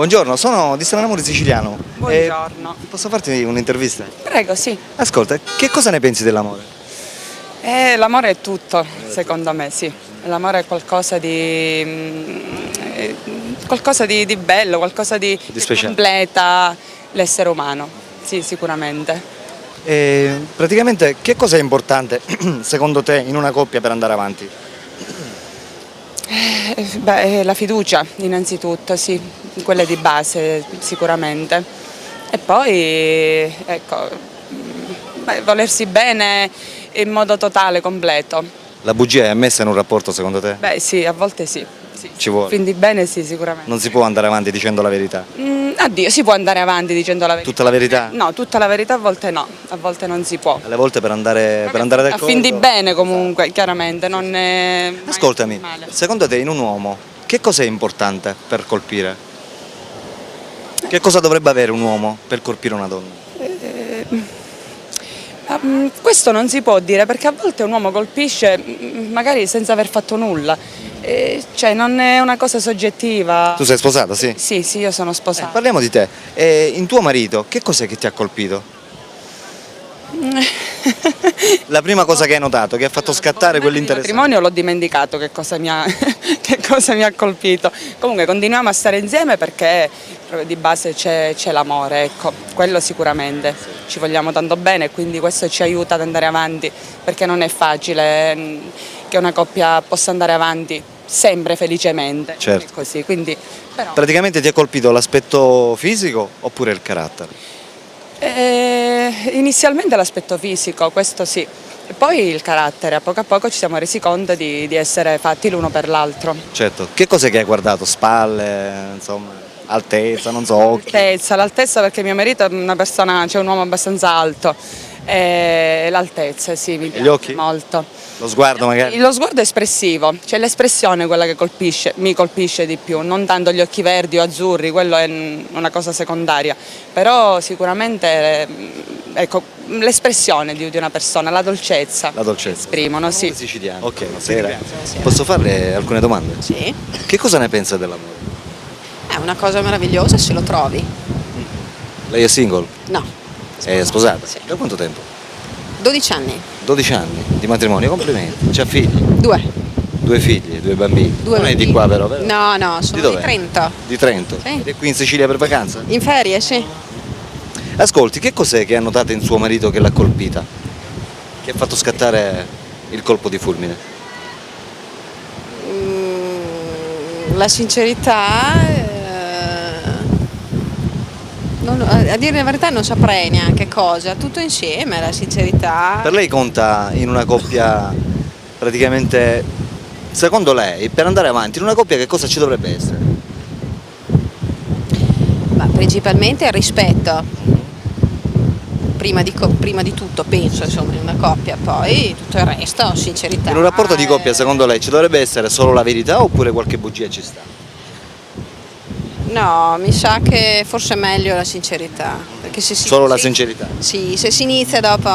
Buongiorno, sono di Stranamore Siciliano. Buongiorno. Posso farti un'intervista? Prego, sì. Ascolta, che cosa ne pensi dell'amore? L'amore è tutto, secondo me, sì. L'amore è qualcosa di bello, qualcosa di che speciale. completa l'essere umano. Sì, sicuramente. Praticamente, che cosa è importante secondo te in una coppia per andare avanti? La fiducia, innanzitutto, sì, quella di base, sicuramente. E poi, ecco, volersi bene in modo totale, completo. La bugia è ammessa in un rapporto secondo te? Beh, sì, a volte sì. Sì. Ci vuole. Quindi bene, sì, sicuramente. Non si può andare avanti dicendo la verità? Addio, si può andare avanti dicendo la verità. Tutta la verità? No, tutta la verità a volte no, a volte non si può. Alle volte per andare A d'accordo? fin di bene comunque, chiaramente, non è mai Ascoltami, male. secondo te in un uomo che cosa è importante per colpire? Che cosa dovrebbe avere un uomo per colpire una donna? Questo non si può dire perché a volte un uomo colpisce magari senza aver fatto nulla, cioè non è una cosa soggettiva. Tu sei sposata, sì? Sì, sì, io sono sposata. Parliamo di te. In tuo marito, che cos'è che ti ha colpito? La prima cosa che hai notato, che ha fatto scattare Il quell'interesse. matrimonio l'ho dimenticato che cosa mi ha, che cosa mi ha colpito. Comunque continuiamo a stare insieme perché proprio di base c'è l'amore, ecco, quello sicuramente. Ci vogliamo tanto bene e quindi questo ci aiuta ad andare avanti perché non è facile che una coppia possa andare avanti sempre felicemente. Certo. È così, quindi, però. Praticamente ti ha colpito l'aspetto fisico oppure il carattere? Inizialmente l'aspetto fisico, questo sì, e poi il carattere, a poco ci siamo resi conto di essere fatti l'uno per l'altro. Certo. Che cos'è che hai guardato? Spalle, insomma, altezza, non so, occhi? L'altezza perché mio marito è una persona, cioè un uomo abbastanza alto, e l'altezza sì, mi piace gli occhi? molto. Lo sguardo magari? Lo sguardo è espressivo, cioè l'espressione è quella che mi colpisce di più, non tanto gli occhi verdi o azzurri, quello è una cosa secondaria, però sicuramente ecco, l'espressione di una persona, la dolcezza. La dolcezza. Esprimono, sì. Siciliano. Ok, buonasera. Posso farle alcune domande? Sì, Che cosa ne pensa dell'amore? è una cosa meravigliosa se lo trovi. Lei è single? No. È sposata? Sì. Da quanto tempo? 12 anni, 12 anni di matrimonio, complimenti. C'ha figli? 2. 2 figli, 2 bambini. Due non è di bambini. qua però, vero? No, no, sono di dov'è? Trento. Di Trento? Sì. Ed è qui in Sicilia per vacanza? In ferie, sì. Ascolti, che cos'è che ha notato in suo marito che l'ha colpita? Che ha fatto scattare il colpo di fulmine? La sincerità, a dire la verità non saprei neanche cosa, tutto insieme, la sincerità. Per lei conta in una coppia praticamente, secondo lei, per andare avanti in una coppia che cosa ci dovrebbe essere? Ma principalmente il rispetto. Prima di tutto penso insomma in una coppia, poi tutto il resto, sincerità. In un rapporto di coppia, secondo lei, ci dovrebbe essere solo la verità oppure qualche bugia ci sta? No, mi sa che forse è meglio la sincerità. Perché se Solo la sincerità? Sì, se si inizia dopo.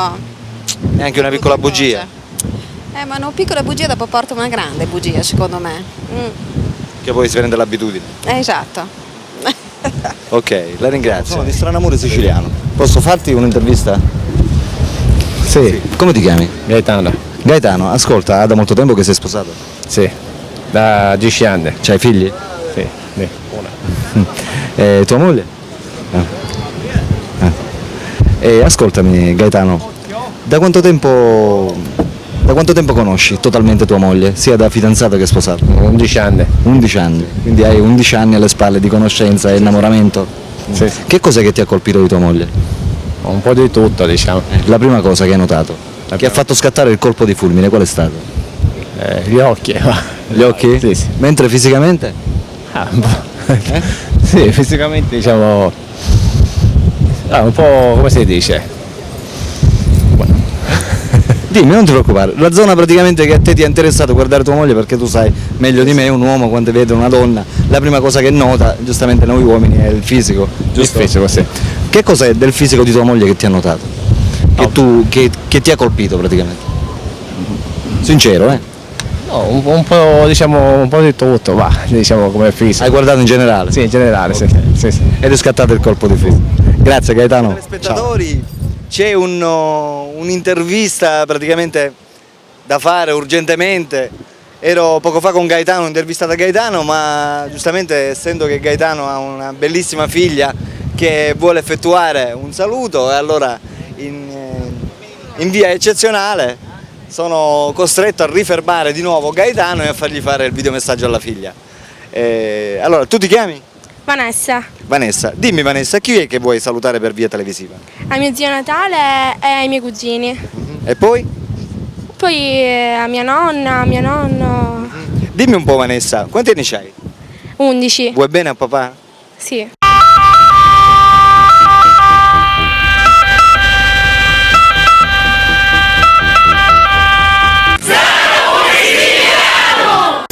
Neanche una piccola bugia? Ma una piccola bugia dopo porta una grande bugia, secondo me. Che poi si prende l'abitudine. Esatto. Ok, la ringrazio. Sono di Stranamore Siciliano. Posso farti un'intervista? Sì, Come ti chiami? Gaetano. Gaetano, ascolta, da molto tempo che sei sposato? Sì, da 10 anni. C'hai figli? Sì, sì, una. Tua moglie? Ascoltami Gaetano, da quanto tempo conosci totalmente tua moglie, sia da fidanzato che sposato? 11 anni. 11 anni, quindi hai 11 anni alle spalle di conoscenza e innamoramento? Sì. Che cos'è che ti ha colpito di tua moglie? Un po' di tutto, diciamo. La prima cosa che hai notato, che ha fatto scattare il colpo di fulmine, qual è stato? Gli occhi. Gli occhi? Sì, sì. Mentre fisicamente? Un po'. Sì, fisicamente diciamo. Un po' come si dice? Dimmi, non ti preoccupare, la zona praticamente che a te ti è interessato guardare tua moglie, perché tu sai meglio di me, un uomo quando vede una donna, la prima cosa che nota, giustamente noi uomini, è il fisico, giusto? Il fisico, sì. Che cos'è del fisico di tua moglie che ti ha notato? Che ti ha colpito praticamente? Sincero, eh? Oh, un po', diciamo, un po' di tutto, va, diciamo come fisico. Hai guardato in generale? Sì, in generale, sì. Sì, sì. Ed è scattato il colpo di fischio. Grazie Gaetano. Spettatori, c'è un'intervista praticamente da fare urgentemente. Ero poco fa con Gaetano, ho intervistato Gaetano, ma giustamente essendo che Gaetano ha una bellissima figlia che vuole effettuare un saluto, e allora in via eccezionale sono costretto a rifermare di nuovo Gaetano e a fargli fare il videomessaggio alla figlia. Allora, tu ti chiami? Vanessa, Vanessa, dimmi Vanessa, chi è che vuoi salutare per via televisiva? a mio zio Natale e ai miei cugini. E poi? Poi a mia nonna, a mio nonno. Dimmi un po' Vanessa, quanti anni c'hai? 11. Vuoi bene a papà? Sì.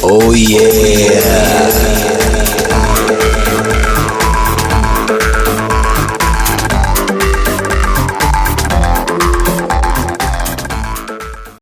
Oh yeah!